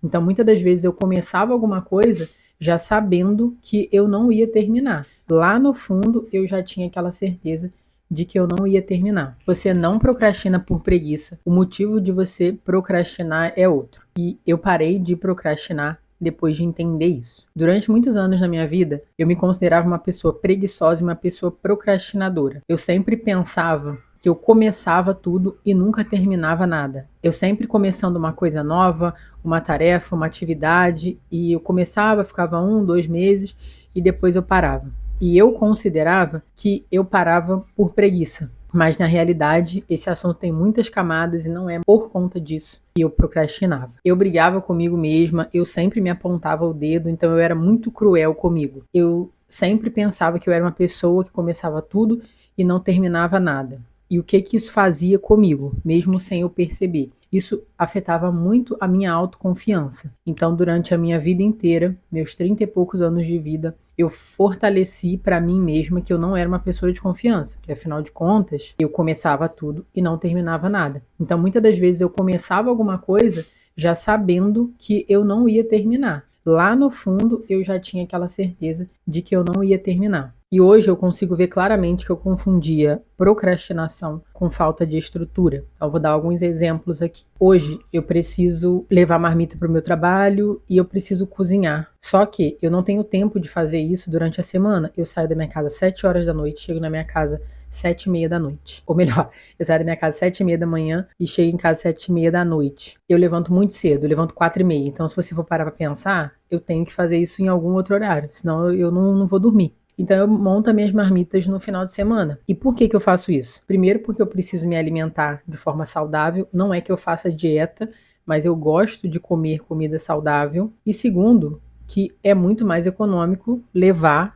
Então, muitas das vezes eu começava alguma coisa já sabendo que eu não ia terminar. Lá no fundo, eu já tinha aquela certeza de que eu não ia terminar. Você não procrastina por preguiça. O motivo de você procrastinar é outro. E eu parei de procrastinar depois de entender isso. Durante muitos anos na minha vida, eu me considerava uma pessoa preguiçosa e uma pessoa procrastinadora. Eu sempre pensava que eu começava tudo e nunca terminava nada. Eu sempre começando uma coisa nova, uma tarefa, uma atividade, e eu começava, ficava 1, 2 meses e depois eu parava. E eu considerava que eu parava por preguiça. Mas na realidade, esse assunto tem muitas camadas e não é por conta disso que eu procrastinava. Eu brigava comigo mesma, eu sempre me apontava o dedo, então eu era muito cruel comigo. Eu sempre pensava que eu era uma pessoa que começava tudo e não terminava nada. E o que isso fazia comigo, mesmo sem eu perceber? Isso afetava muito a minha autoconfiança. Então, durante a minha vida inteira, meus 30 e poucos anos de vida, eu fortaleci para mim mesma que eu não era uma pessoa de confiança, que afinal de contas, eu começava tudo e não terminava nada. Então, muitas das vezes eu começava alguma coisa já sabendo que eu não ia terminar. Lá no fundo, eu já tinha aquela certeza de que eu não ia terminar. E hoje eu consigo ver claramente que eu confundia procrastinação com falta de estrutura. Então, eu vou dar alguns exemplos aqui. Hoje eu preciso levar marmita para o meu trabalho e eu preciso cozinhar. Só que eu não tenho tempo de fazer isso durante a semana. Eu saio da minha casa às 7 horas da noite, chego na minha casa 7h30 da noite. Ou melhor, eu saio da minha casa 7h30 da manhã e chego em casa 7h30 da noite. Eu levanto muito cedo, eu levanto 4h30. Então, se você for parar para pensar, eu tenho que fazer isso em algum outro horário, senão eu não vou dormir. Então eu monto as minhas marmitas no final de semana. E por que eu faço isso? Primeiro, porque eu preciso me alimentar de forma saudável. Não é que eu faça dieta, mas eu gosto de comer comida saudável. E segundo, que é muito mais econômico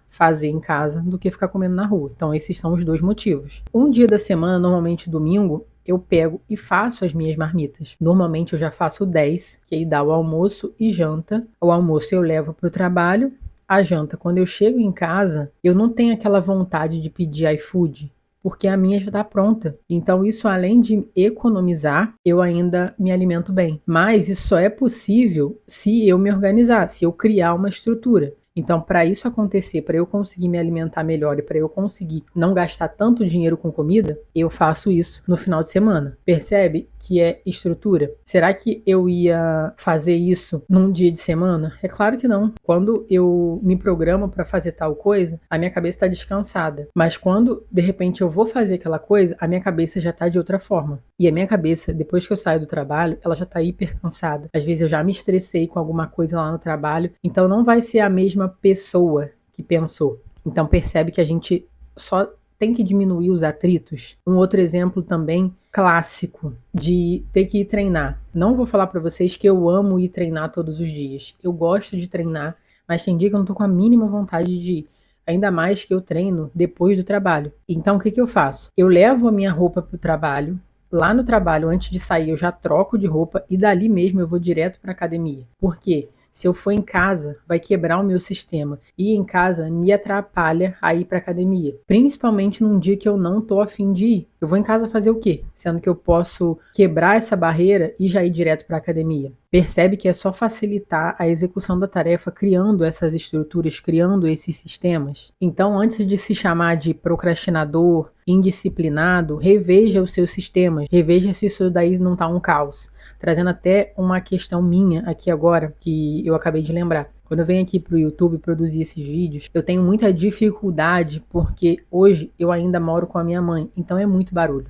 fazer em casa, do que ficar comendo na rua. Então esses são os dois motivos. Um dia da semana, normalmente domingo, eu pego e faço as minhas marmitas. Normalmente eu já faço 10, que aí dá o almoço e janta. O almoço eu levo para o trabalho. A janta, quando eu chego em casa, eu não tenho aquela vontade de pedir iFood, porque a minha já está pronta. Então isso, além de economizar, eu ainda me alimento bem. Mas isso só é possível se eu me organizar, se eu criar uma estrutura. Então, para isso acontecer, para eu conseguir me alimentar melhor e para eu conseguir não gastar tanto dinheiro com comida, eu faço isso no final de semana. Percebe que é estrutura? Será que eu ia fazer isso num dia de semana? É claro que não. Quando eu me programo para fazer tal coisa, a minha cabeça está descansada. Mas quando, de repente, eu vou fazer aquela coisa, a minha cabeça já está de outra forma. E a minha cabeça, depois que eu saio do trabalho, ela já está hiper cansada. Às vezes eu já me estressei com alguma coisa lá no trabalho, então não vai ser a mesma pessoa que pensou. Então percebe que a gente só tem que diminuir os atritos. Um outro exemplo também clássico de ter que ir treinar. Não vou falar para vocês que eu amo ir treinar todos os dias. Eu gosto de treinar, mas tem dia que eu não tô com a mínima vontade de ir. Ainda mais que eu treino depois do trabalho. Então o que eu faço? Eu levo a minha roupa pro trabalho. Lá no trabalho, antes de sair, eu já troco de roupa e dali mesmo eu vou direto para academia. Por quê? Se eu for em casa, vai quebrar o meu sistema. E em casa me atrapalha a ir para academia. Principalmente num dia que eu não tô afim de ir. Eu vou em casa fazer o quê? Sendo que eu posso quebrar essa barreira e já ir direto para academia. Percebe que é só facilitar a execução da tarefa criando essas estruturas, criando esses sistemas. Então, antes de se chamar de procrastinador, indisciplinado, reveja os seus sistemas. Reveja se isso daí não tá um caos. Trazendo até uma questão minha aqui agora, que eu acabei de lembrar. Quando eu venho aqui pro YouTube produzir esses vídeos, eu tenho muita dificuldade porque hoje eu ainda moro com a minha mãe, então é muito barulho.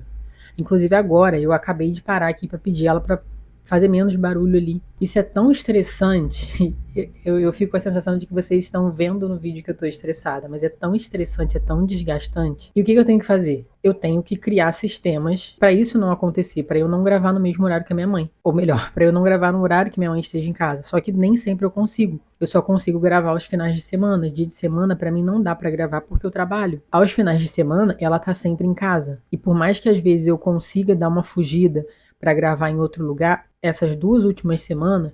Inclusive agora eu acabei de parar aqui para pedir ela para fazer menos barulho ali. Isso é tão estressante, eu fico com a sensação de que vocês estão vendo no vídeo que eu tô estressada, mas é tão estressante, é tão desgastante. E o que eu tenho que fazer? Eu tenho que criar sistemas para isso não acontecer, para eu não gravar no mesmo horário que a minha mãe. Ou melhor, para eu não gravar no horário que minha mãe esteja em casa. Só que nem sempre eu consigo. Eu só consigo gravar aos finais de semana. Dia de semana, para mim, não dá para gravar porque eu trabalho. Aos finais de semana, ela tá sempre em casa. E por mais que às vezes eu consiga dar uma fugida para gravar em outro lugar, essas 2 últimas semanas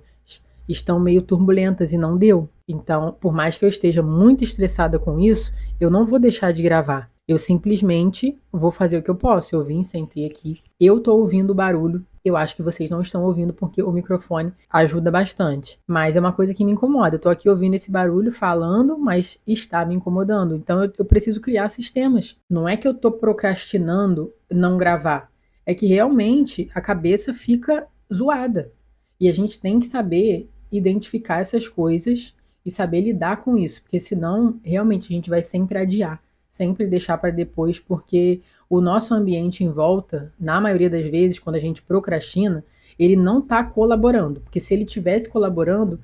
estão meio turbulentas e não deu. Então, por mais que eu esteja muito estressada com isso, eu não vou deixar de gravar. Eu simplesmente vou fazer o que eu posso. Eu vim, sentei aqui, eu tô ouvindo o barulho, Eu acho que vocês não estão ouvindo porque o microfone ajuda bastante. Mas é uma coisa que me incomoda. Eu tô aqui ouvindo esse barulho, falando, mas está me incomodando. Então eu preciso criar sistemas. Não é que eu tô procrastinando não gravar. É que realmente a cabeça fica zoada. E a gente tem que saber identificar essas coisas e saber lidar com isso. Porque senão, realmente, a gente vai sempre adiar. Sempre deixar para depois, porque o nosso ambiente em volta, na maioria das vezes, quando a gente procrastina, ele não está colaborando, porque se ele tivesse colaborando,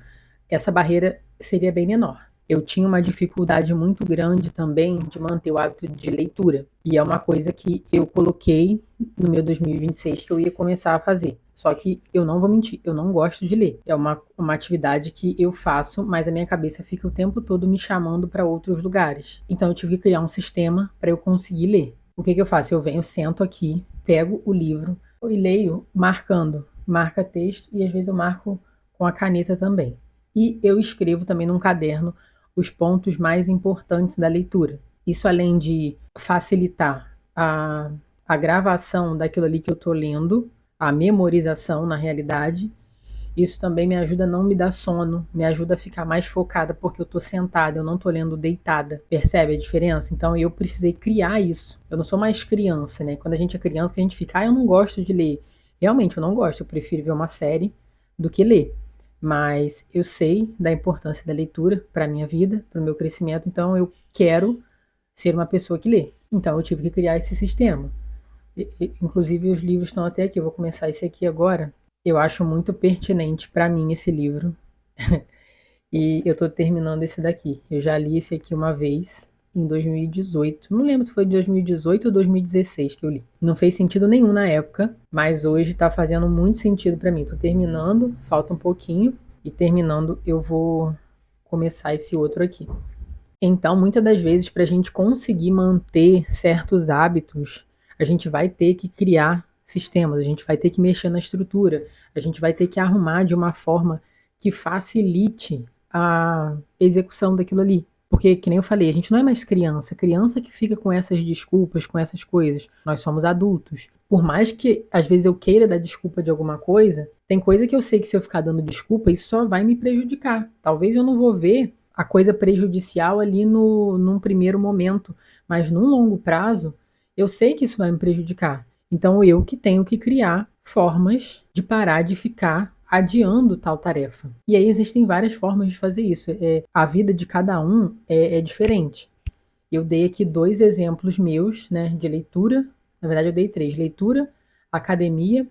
essa barreira seria bem menor. Eu tinha uma dificuldade muito grande também de manter o hábito de leitura, e é uma coisa que eu coloquei no meu 2026 que eu ia começar a fazer. Só que eu não vou mentir, eu não gosto de ler. É uma atividade que eu faço, mas a minha cabeça fica o tempo todo me chamando para outros lugares. Então eu tive que criar um sistema para eu conseguir ler. O que eu faço? Eu venho, sento aqui, pego o livro e leio marcando. Marca texto e às vezes eu marco com a caneta também. E eu escrevo também num caderno os pontos mais importantes da leitura. Isso além de facilitar a gravação daquilo ali que eu estou lendo, a memorização na realidade, isso também me ajuda a não me dar sono, me ajuda a ficar mais focada, porque eu tô sentada, eu não tô lendo deitada. Percebe a diferença? Então eu precisei criar isso. Eu não sou mais criança, né? Quando a gente é criança, que a gente fica, eu não gosto de ler. Realmente, eu não gosto, eu prefiro ver uma série do que ler. Mas eu sei da importância da leitura para minha vida, para o meu crescimento, então eu quero ser uma pessoa que lê. Então eu tive que criar esse sistema. Inclusive os livros estão até aqui, eu vou começar esse aqui agora. Eu acho muito pertinente para mim esse livro. E eu tô terminando esse daqui. Eu já li esse aqui uma vez, em 2018. Não lembro se foi de 2018 ou 2016 que eu li. Não fez sentido nenhum na época, mas hoje tá fazendo muito sentido para mim. Tô terminando, falta um pouquinho. E terminando, eu vou começar esse outro aqui. Então, muitas das vezes, para a gente conseguir manter certos hábitos, a gente vai ter que criar sistemas, a gente vai ter que mexer na estrutura, a gente vai ter que arrumar de uma forma que facilite a execução daquilo ali. Porque, que nem eu falei, a gente não é mais criança. Criança que fica com essas desculpas, com essas coisas. Nós somos adultos. Por mais que, às vezes, eu queira dar desculpa de alguma coisa, tem coisa que eu sei que se eu ficar dando desculpa, isso só vai me prejudicar. Talvez eu não vou ver a coisa prejudicial ali num primeiro momento, mas num longo prazo, eu sei que isso vai me prejudicar. Então eu que tenho que criar formas de parar de ficar adiando tal tarefa. E aí existem várias formas de fazer isso. A vida de cada um é diferente. Eu dei aqui 2 exemplos meus, né, de leitura. Na verdade, eu dei 3: leitura, academia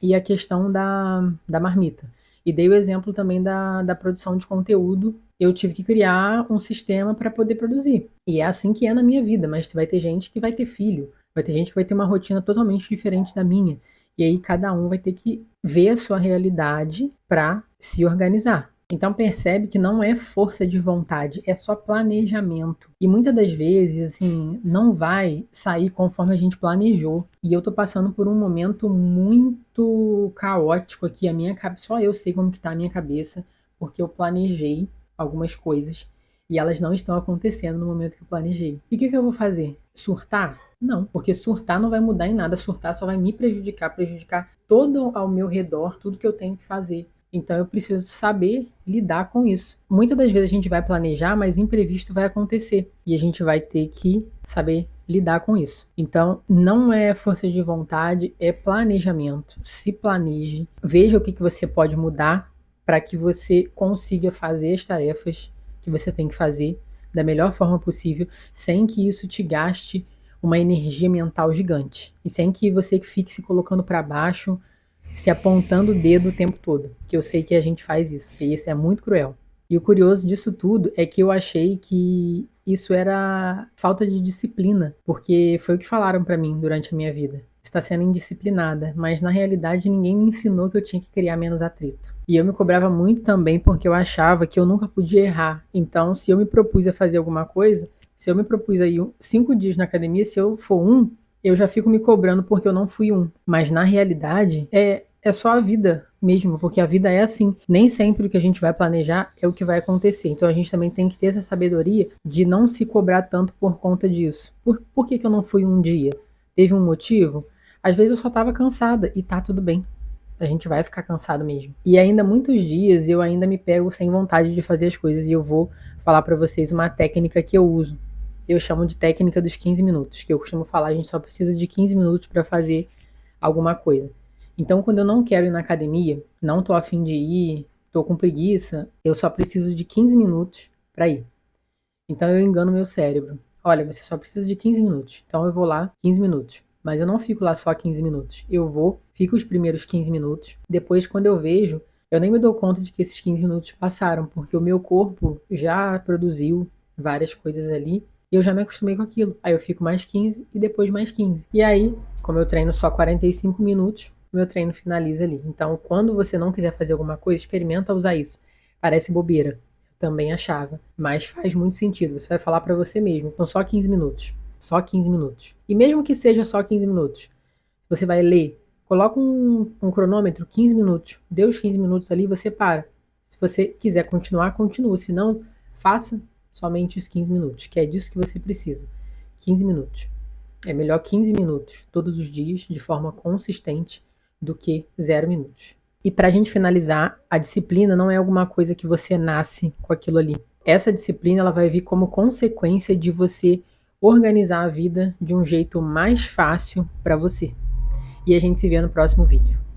e a questão da marmita. E dei o exemplo também da produção de conteúdo. Eu tive que criar um sistema para poder produzir. E é assim que é na minha vida, mas vai ter gente que vai ter filho, vai ter gente que vai ter uma rotina totalmente diferente da minha. E aí cada um vai ter que ver a sua realidade para se organizar. Então percebe que não é força de vontade, é só planejamento. E muitas das vezes, assim, não vai sair conforme a gente planejou. E eu tô passando por um momento muito caótico aqui, a minha cabeça, só eu sei como que tá a minha cabeça, porque eu planejei algumas coisas e elas não estão acontecendo no momento que eu planejei. E o que eu vou fazer? Surtar? Não, porque surtar não vai mudar em nada, surtar só vai me prejudicar todo ao meu redor, tudo que eu tenho que fazer. Então eu preciso saber lidar com isso. Muitas das vezes a gente vai planejar, mas imprevisto vai acontecer e a gente vai ter que saber lidar com isso. Então não é força de vontade, é planejamento. Se planeje, veja o que você pode mudar para que você consiga fazer as tarefas que você tem que fazer da melhor forma possível, sem que isso te gaste uma energia mental gigante e sem que você fique se colocando para baixo, se apontando o dedo o tempo todo, que eu sei que a gente faz isso, e isso é muito cruel. E o curioso disso tudo é que eu achei que isso era falta de disciplina, porque foi o que falaram para mim durante a minha vida. Está sendo indisciplinada, mas na realidade ninguém me ensinou que eu tinha que criar menos atrito. E eu me cobrava muito também porque eu achava que eu nunca podia errar. Então, se eu me propus a fazer alguma coisa, se eu me propus aí 5 dias na academia, se eu for um, eu já fico me cobrando porque eu não fui um. Mas na realidade, é só a vida mesmo, porque a vida é assim. Nem sempre o que a gente vai planejar é o que vai acontecer. Então a gente também tem que ter essa sabedoria de não se cobrar tanto por conta disso. Por que eu não fui um dia? Teve um motivo? Às vezes eu só estava cansada e tá tudo bem. a gente vai ficar cansado mesmo. E ainda muitos dias eu ainda me pego sem vontade de fazer as coisas e eu vou falar para vocês uma técnica que eu uso. Eu chamo de técnica dos 15 minutos, que eu costumo falar, a gente só precisa de 15 minutos para fazer alguma coisa. Então, quando eu não quero ir na academia, não tô a fim de ir, tô com preguiça, eu só preciso de 15 minutos para ir. Então eu engano meu cérebro. Olha, você só precisa de 15 minutos. Então eu vou lá 15 minutos. Mas eu não fico lá só 15 minutos. Eu vou, fico os primeiros 15 minutos. Depois, quando eu vejo, eu nem me dou conta de que esses 15 minutos passaram, porque o meu corpo já produziu várias coisas ali e eu já me acostumei com aquilo. Aí eu fico mais 15 e depois mais 15. E aí, como eu treino só 45 minutos, meu treino finaliza ali. Então, quando você não quiser fazer alguma coisa, experimenta usar isso. Parece bobeira, também achava, mas faz muito sentido. Você vai falar para você mesmo, então só 15 minutos, só 15 minutos. E mesmo que seja só 15 minutos, você vai ler, coloca um cronômetro, 15 minutos, deu os 15 minutos ali, você para. Se você quiser continuar, continua, se não, faça somente os 15 minutos, que é disso que você precisa. 15 minutos. É melhor 15 minutos todos os dias, de forma consistente, do que 0 minutos. E para a gente finalizar, a disciplina não é alguma coisa que você nasce com aquilo ali. Essa disciplina ela vai vir como consequência de você organizar a vida de um jeito mais fácil para você. E a gente se vê no próximo vídeo.